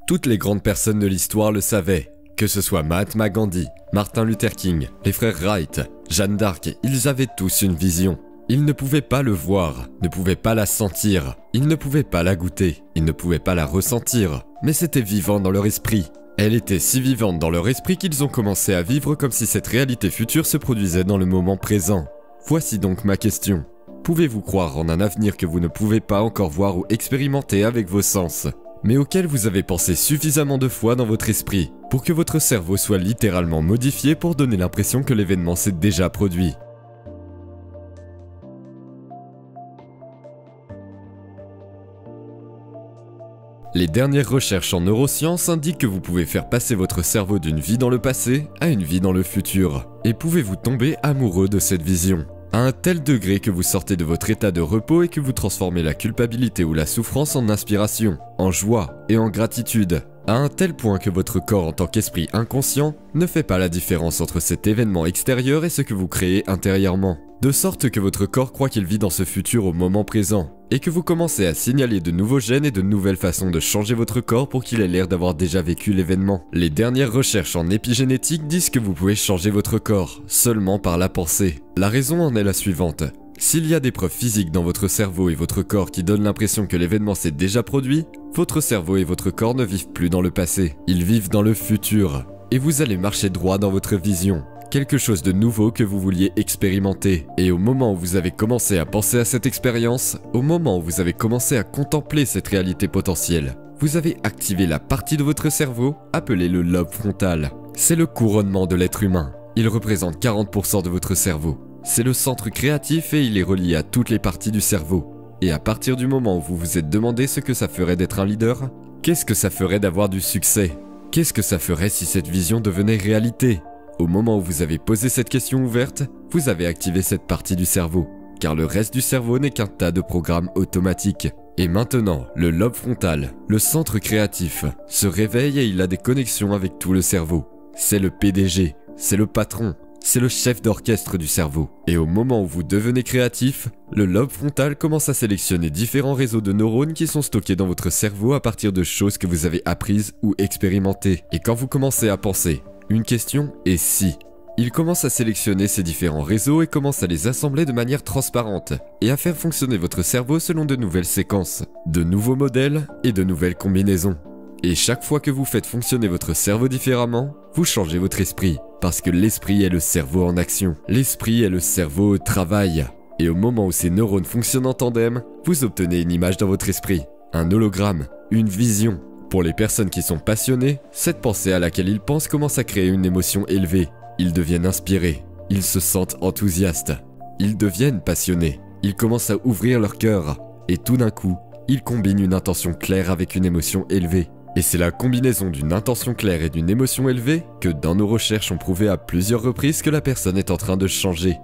Toutes les grandes personnes de l'histoire le savaient. Que ce soit Mahatma Gandhi, Martin Luther King, les frères Wright, Jeanne d'Arc, ils avaient tous une vision. Ils ne pouvaient pas le voir, ne pouvaient pas la sentir, ils ne pouvaient pas la goûter, ils ne pouvaient pas la ressentir, mais c'était vivant dans leur esprit. Elle était si vivante dans leur esprit qu'ils ont commencé à vivre comme si cette réalité future se produisait dans le moment présent. Voici donc ma question. Pouvez-vous croire en un avenir que vous ne pouvez pas encore voir ou expérimenter avec vos sens, mais auquel vous avez pensé suffisamment de fois dans votre esprit pour que votre cerveau soit littéralement modifié pour donner l'impression que l'événement s'est déjà produit? Les dernières recherches en neurosciences indiquent que vous pouvez faire passer votre cerveau d'une vie dans le passé à une vie dans le futur. Et pouvez-vous tomber amoureux de cette vision, à un tel degré que vous sortez de votre état de repos et que vous transformez la culpabilité ou la souffrance en inspiration, en joie et en gratitude, à un tel point que votre corps en tant qu'esprit inconscient ne fait pas la différence entre cet événement extérieur et ce que vous créez intérieurement, de sorte que votre corps croit qu'il vit dans ce futur au moment présent, et que vous commencez à signaler de nouveaux gènes et de nouvelles façons de changer votre corps pour qu'il ait l'air d'avoir déjà vécu l'événement. Les dernières recherches en épigénétique disent que vous pouvez changer votre corps seulement par la pensée. La raison en est la suivante. S'il y a des preuves physiques dans votre cerveau et votre corps qui donnent l'impression que l'événement s'est déjà produit, votre cerveau et votre corps ne vivent plus dans le passé, ils vivent dans le futur. Et vous allez marcher droit dans votre vision, quelque chose de nouveau que vous vouliez expérimenter. Et au moment où vous avez commencé à penser à cette expérience, au moment où vous avez commencé à contempler cette réalité potentielle, vous avez activé la partie de votre cerveau appelée le lobe frontal. C'est le couronnement de l'être humain. Il représente 40% de votre cerveau. C'est le centre créatif et il est relié à toutes les parties du cerveau. Et à partir du moment où vous vous êtes demandé ce que ça ferait d'être un leader, qu'est-ce que ça ferait d'avoir du succès? Qu'est-ce que ça ferait si cette vision devenait réalité? Au moment où vous avez posé cette question ouverte, vous avez activé cette partie du cerveau, car le reste du cerveau n'est qu'un tas de programmes automatiques. Et maintenant, le lobe frontal, le centre créatif, se réveille et il a des connexions avec tout le cerveau. C'est le PDG, c'est le patron, c'est le chef d'orchestre du cerveau. Et au moment où vous devenez créatif, le lobe frontal commence à sélectionner différents réseaux de neurones qui sont stockés dans votre cerveau à partir de choses que vous avez apprises ou expérimentées. Et quand vous commencez à penser, une question est si. Il commence à sélectionner ces différents réseaux et commence à les assembler de manière transparente et à faire fonctionner votre cerveau selon de nouvelles séquences, de nouveaux modèles et de nouvelles combinaisons. Et chaque fois que vous faites fonctionner votre cerveau différemment, vous changez votre esprit, parce que l'esprit est le cerveau en action. L'esprit est le cerveau au travail. Et au moment où ces neurones fonctionnent en tandem, vous obtenez une image dans votre esprit, un hologramme, une vision. Pour les personnes qui sont passionnées, cette pensée à laquelle ils pensent commence à créer une émotion élevée. Ils deviennent inspirés, ils se sentent enthousiastes, ils deviennent passionnés, ils commencent à ouvrir leur cœur, et tout d'un coup, ils combinent une intention claire avec une émotion élevée. Et c'est la combinaison d'une intention claire et d'une émotion élevée que dans nos recherches ont prouvé à plusieurs reprises que la personne est en train de changer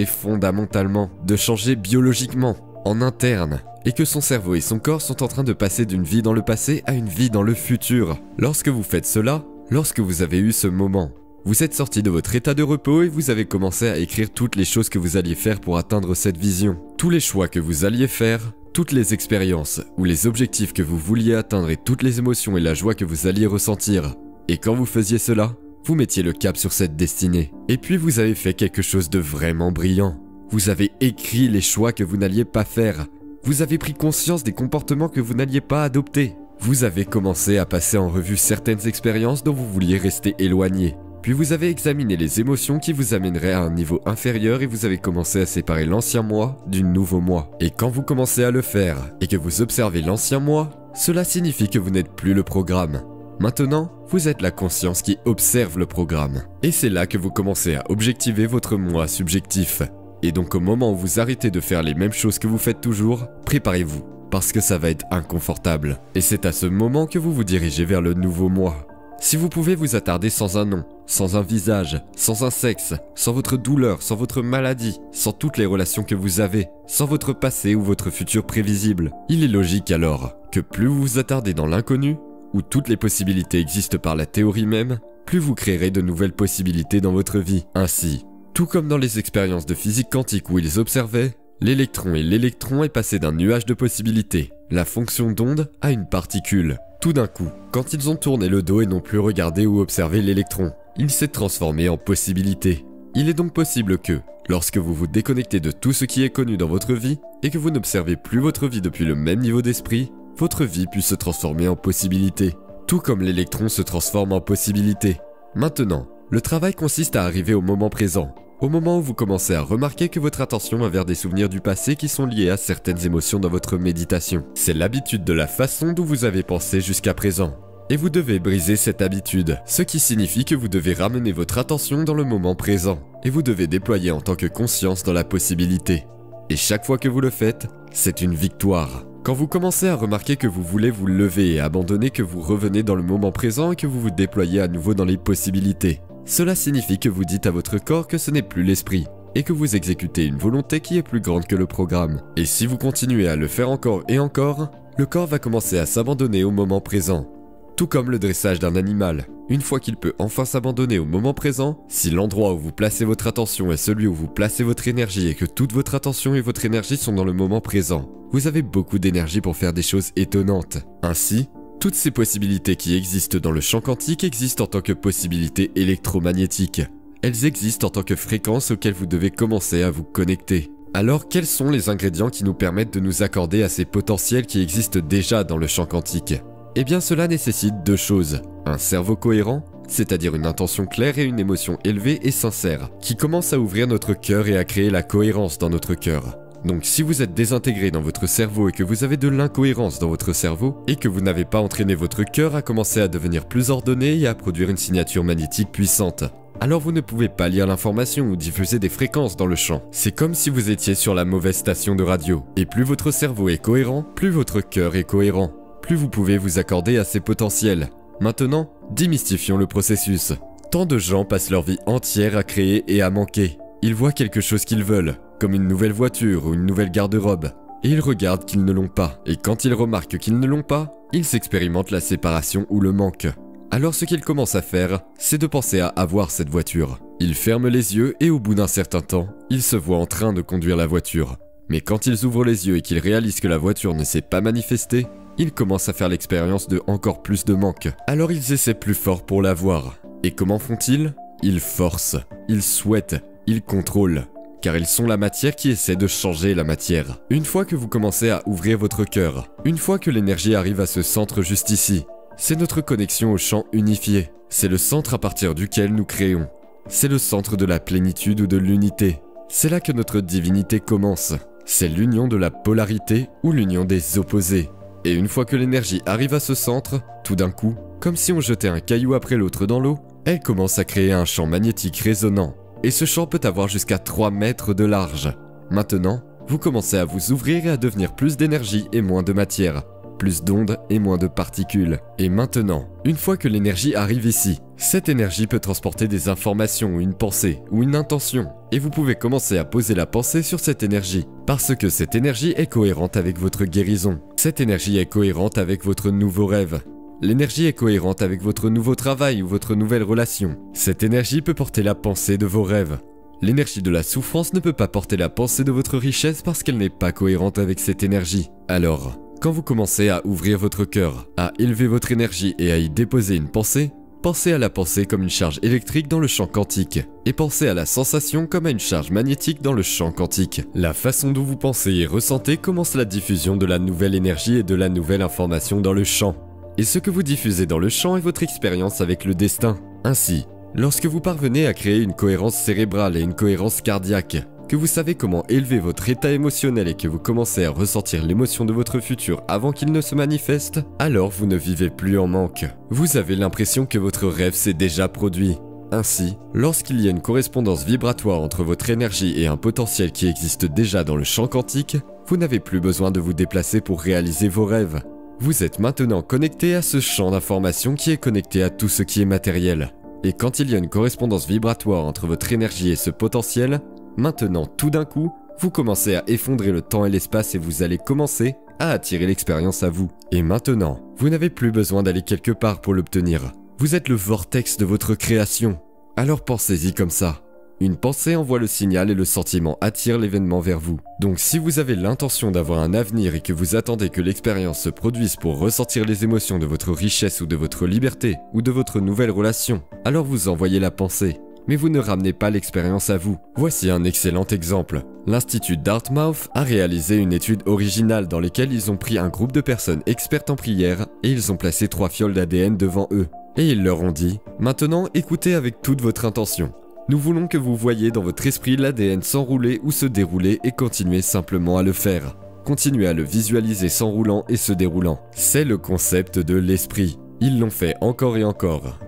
fondamentalement, de changer biologiquement, en interne, et que son cerveau et son corps sont en train de passer d'une vie dans le passé à une vie dans le futur. Lorsque vous faites cela, lorsque vous avez eu ce moment, vous êtes sorti de votre état de repos et vous avez commencé à écrire toutes les choses que vous alliez faire pour atteindre cette vision, tous les choix que vous alliez faire, toutes les expériences ou les objectifs que vous vouliez atteindre et toutes les émotions et la joie que vous alliez ressentir. Et quand vous faisiez cela, vous mettiez le cap sur cette destinée. Et puis vous avez fait quelque chose de vraiment brillant. Vous avez écrit les choix que vous n'alliez pas faire. Vous avez pris conscience des comportements que vous n'alliez pas adopter. Vous avez commencé à passer en revue certaines expériences dont vous vouliez rester éloigné. Puis vous avez examiné les émotions qui vous amèneraient à un niveau inférieur et vous avez commencé à séparer l'ancien moi du nouveau moi. Et quand vous commencez à le faire et que vous observez l'ancien moi, cela signifie que vous n'êtes plus le programme. Maintenant, vous êtes la conscience qui observe le programme. Et c'est là que vous commencez à objectiver votre moi subjectif. Et donc au moment où vous arrêtez de faire les mêmes choses que vous faites toujours, préparez-vous, parce que ça va être inconfortable. Et c'est à ce moment que vous vous dirigez vers le nouveau moi. Si vous pouvez vous attarder sans un nom, sans un visage, sans un sexe, sans votre douleur, sans votre maladie, sans toutes les relations que vous avez, sans votre passé ou votre futur prévisible, il est logique alors que plus vous vous attardez dans l'inconnu, où toutes les possibilités existent par la théorie même, plus vous créerez de nouvelles possibilités dans votre vie. Ainsi, tout comme dans les expériences de physique quantique où ils observaient, L'électron et l'électron est passé d'un nuage de possibilités, la fonction d'onde, à une particule. Tout d'un coup, quand ils ont tourné le dos et n'ont plus regardé ou observé l'électron, il s'est transformé en possibilité. Il est donc possible que, lorsque vous vous déconnectez de tout ce qui est connu dans votre vie et que vous n'observez plus votre vie depuis le même niveau d'esprit, votre vie puisse se transformer en possibilité, tout comme l'électron se transforme en possibilité. Maintenant, le travail consiste à arriver au moment présent, au moment où vous commencez à remarquer que votre attention va vers des souvenirs du passé qui sont liés à certaines émotions dans votre méditation. C'est l'habitude de la façon dont vous avez pensé jusqu'à présent. Et vous devez briser cette habitude, ce qui signifie que vous devez ramener votre attention dans le moment présent, et vous devez déployer en tant que conscience dans la possibilité. Et chaque fois que vous le faites, c'est une victoire. Quand vous commencez à remarquer que vous voulez vous lever et abandonner, que vous revenez dans le moment présent et que vous vous déployez à nouveau dans les possibilités, cela signifie que vous dites à votre corps que ce n'est plus l'esprit, et que vous exécutez une volonté qui est plus grande que le programme. Et si vous continuez à le faire encore et encore, le corps va commencer à s'abandonner au moment présent. Tout comme le dressage d'un animal. Une fois qu'il peut enfin s'abandonner au moment présent, si l'endroit où vous placez votre attention est celui où vous placez votre énergie et que toute votre attention et votre énergie sont dans le moment présent, vous avez beaucoup d'énergie pour faire des choses étonnantes. Ainsi, toutes ces possibilités qui existent dans le champ quantique existent en tant que possibilités électromagnétiques. Elles existent en tant que fréquences auxquelles vous devez commencer à vous connecter. Alors, quels sont les ingrédients qui nous permettent de nous accorder à ces potentiels qui existent déjà dans le champ quantique ? Eh bien, cela nécessite deux choses. Un cerveau cohérent, c'est-à-dire une intention claire et une émotion élevée et sincère, qui commence à ouvrir notre cœur et à créer la cohérence dans notre cœur. Donc si vous êtes désintégré dans votre cerveau et que vous avez de l'incohérence dans votre cerveau, et que vous n'avez pas entraîné votre cœur à commencer à devenir plus ordonné et à produire une signature magnétique puissante, alors vous ne pouvez pas lire l'information ou diffuser des fréquences dans le champ. C'est comme si vous étiez sur la mauvaise station de radio. Et plus votre cerveau est cohérent, plus votre cœur est cohérent. Plus vous pouvez vous accorder à ces potentiels. Maintenant, démystifions le processus. Tant de gens passent leur vie entière à créer et à manquer. Ils voient quelque chose qu'ils veulent, comme une nouvelle voiture ou une nouvelle garde-robe, et ils regardent qu'ils ne l'ont pas. Et quand ils remarquent qu'ils ne l'ont pas, ils expérimentent la séparation ou le manque. Alors ce qu'ils commencent à faire, c'est de penser à avoir cette voiture. Ils ferment les yeux et au bout d'un certain temps, ils se voient en train de conduire la voiture. Mais quand ils ouvrent les yeux et qu'ils réalisent que la voiture ne s'est pas manifestée, ils commencent à faire l'expérience de encore plus de manque. Alors ils essaient plus fort pour l'avoir. Et comment font-ils ? Ils forcent, ils souhaitent, ils contrôlent. Car ils sont la matière qui essaie de changer la matière. Une fois que vous commencez à ouvrir votre cœur, une fois que l'énergie arrive à ce centre juste ici, c'est notre connexion au champ unifié. C'est le centre à partir duquel nous créons. C'est le centre de la plénitude ou de l'unité. C'est là que notre divinité commence. C'est l'union de la polarité ou l'union des opposés. Et une fois que l'énergie arrive à ce centre, tout d'un coup, comme si on jetait un caillou après l'autre dans l'eau, elle commence à créer un champ magnétique résonnant. Et ce champ peut avoir jusqu'à 3 mètres de large. Maintenant, vous commencez à vous ouvrir et à devenir plus d'énergie et moins de matière. Plus d'ondes et moins de particules. Et maintenant, une fois que l'énergie arrive ici, cette énergie peut transporter des informations ou une pensée ou une intention. Et vous pouvez commencer à poser la pensée sur cette énergie. Parce que cette énergie est cohérente avec votre guérison. Cette énergie est cohérente avec votre nouveau rêve. L'énergie est cohérente avec votre nouveau travail ou votre nouvelle relation. Cette énergie peut porter la pensée de vos rêves. L'énergie de la souffrance ne peut pas porter la pensée de votre richesse parce qu'elle n'est pas cohérente avec cette énergie. Alors, quand vous commencez à ouvrir votre cœur, à élever votre énergie et à y déposer une pensée, pensez à la pensée comme une charge électrique dans le champ quantique, et pensez à la sensation comme à une charge magnétique dans le champ quantique. La façon dont vous pensez et ressentez commence la diffusion de la nouvelle énergie et de la nouvelle information dans le champ. Et ce que vous diffusez dans le champ est votre expérience avec le destin. Ainsi, lorsque vous parvenez à créer une cohérence cérébrale et une cohérence cardiaque, que vous savez comment élever votre état émotionnel et que vous commencez à ressentir l'émotion de votre futur avant qu'il ne se manifeste, alors vous ne vivez plus en manque. Vous avez l'impression que votre rêve s'est déjà produit. Ainsi, lorsqu'il y a une correspondance vibratoire entre votre énergie et un potentiel qui existe déjà dans le champ quantique, vous n'avez plus besoin de vous déplacer pour réaliser vos rêves. Vous êtes maintenant connecté à ce champ d'information qui est connecté à tout ce qui est matériel. Et quand il y a une correspondance vibratoire entre votre énergie et ce potentiel, maintenant, tout d'un coup, vous commencez à effondrer le temps et l'espace et vous allez commencer à attirer l'expérience à vous. Et maintenant, vous n'avez plus besoin d'aller quelque part pour l'obtenir. Vous êtes le vortex de votre création. Alors pensez-y comme ça. Une pensée envoie le signal et le sentiment attire l'événement vers vous. Donc si vous avez l'intention d'avoir un avenir et que vous attendez que l'expérience se produise pour ressentir les émotions de votre richesse ou de votre liberté ou de votre nouvelle relation, alors vous envoyez la pensée. Mais vous ne ramenez pas l'expérience à vous. Voici un excellent exemple. L'Institut Dartmouth a réalisé une étude originale dans laquelle ils ont pris un groupe de personnes expertes en prière et ils ont placé 3 fioles d'ADN devant eux. Et ils leur ont dit « Maintenant, écoutez avec toute votre intention. Nous voulons que vous voyiez dans votre esprit l'ADN s'enrouler ou se dérouler et continuez simplement à le faire. Continuez à le visualiser s'enroulant et se déroulant. C'est le concept de l'esprit. Ils l'ont fait encore et encore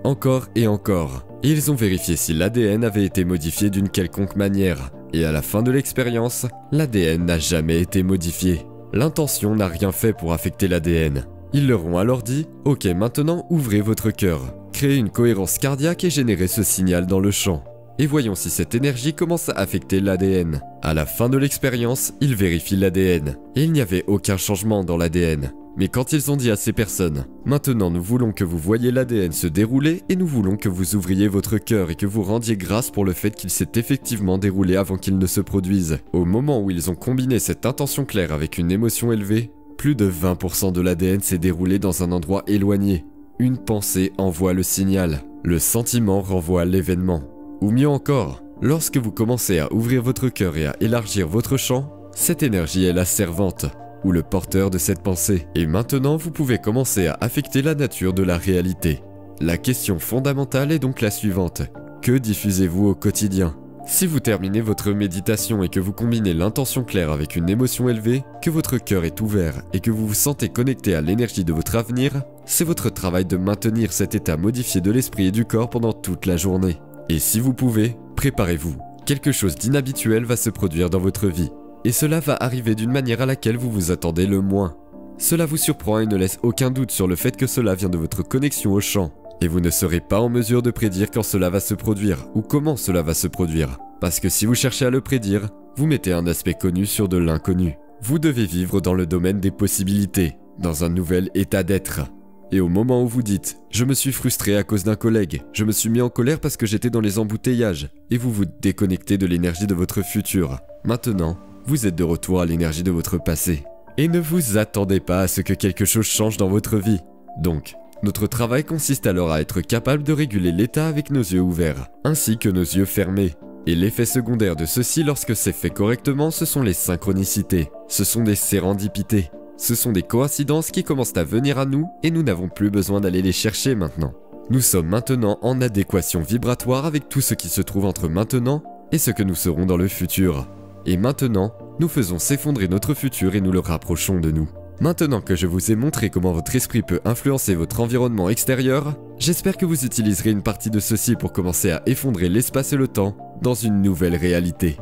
et encore. Et ils ont vérifié si l'ADN avait été modifié d'une quelconque manière. Et à la fin de l'expérience, l'ADN n'a jamais été modifié. L'intention n'a rien fait pour affecter l'ADN. Ils leur ont alors dit « Ok, maintenant ouvrez votre cœur. Créez une cohérence cardiaque et générez ce signal dans le champ. Et voyons si cette énergie commence à affecter l'ADN. » À la fin de l'expérience, ils vérifient l'ADN. Et il n'y avait aucun changement dans l'ADN. Mais quand ils ont dit à ces personnes « Maintenant nous voulons que vous voyiez l'ADN se dérouler et nous voulons que vous ouvriez votre cœur et que vous rendiez grâce pour le fait qu'il s'est effectivement déroulé avant qu'il ne se produise. » Au moment où ils ont combiné cette intention claire avec une émotion élevée, plus de 20% de l'ADN s'est déroulé dans un endroit éloigné. Une pensée envoie le signal. Le sentiment renvoie l'événement. Ou mieux encore, lorsque vous commencez à ouvrir votre cœur et à élargir votre champ, cette énergie est la servante, ou le porteur de cette pensée. Et maintenant, vous pouvez commencer à affecter la nature de la réalité. La question fondamentale est donc la suivante. Que diffusez-vous au quotidien ? Si vous terminez votre méditation et que vous combinez l'intention claire avec une émotion élevée, que votre cœur est ouvert et que vous vous sentez connecté à l'énergie de votre avenir, c'est votre travail de maintenir cet état modifié de l'esprit et du corps pendant toute la journée. Et si vous pouvez, préparez-vous. Quelque chose d'inhabituel va se produire dans votre vie. Et cela va arriver d'une manière à laquelle vous vous attendez le moins. Cela vous surprend et ne laisse aucun doute sur le fait que cela vient de votre connexion au champ. Et vous ne serez pas en mesure de prédire quand cela va se produire ou comment cela va se produire. Parce que si vous cherchez à le prédire, vous mettez un aspect connu sur de l'inconnu. Vous devez vivre dans le domaine des possibilités, dans un nouvel état d'être. Et au moment où vous dites « Je me suis frustré à cause d'un collègue, je me suis mis en colère parce que j'étais dans les embouteillages » et vous vous déconnectez de l'énergie de votre futur. Maintenant, vous êtes de retour à l'énergie de votre passé. Et ne vous attendez pas à ce que quelque chose change dans votre vie. Donc, notre travail consiste alors à être capable de réguler l'état avec nos yeux ouverts, ainsi que nos yeux fermés. Et l'effet secondaire de ceci lorsque c'est fait correctement, ce sont les synchronicités, ce sont des sérendipités. Ce sont des coïncidences qui commencent à venir à nous et nous n'avons plus besoin d'aller les chercher maintenant. Nous sommes maintenant en adéquation vibratoire avec tout ce qui se trouve entre maintenant et ce que nous serons dans le futur. Et maintenant, nous faisons s'effondrer notre futur et nous le rapprochons de nous. Maintenant que je vous ai montré comment votre esprit peut influencer votre environnement extérieur, j'espère que vous utiliserez une partie de ceci pour commencer à effondrer l'espace et le temps dans une nouvelle réalité.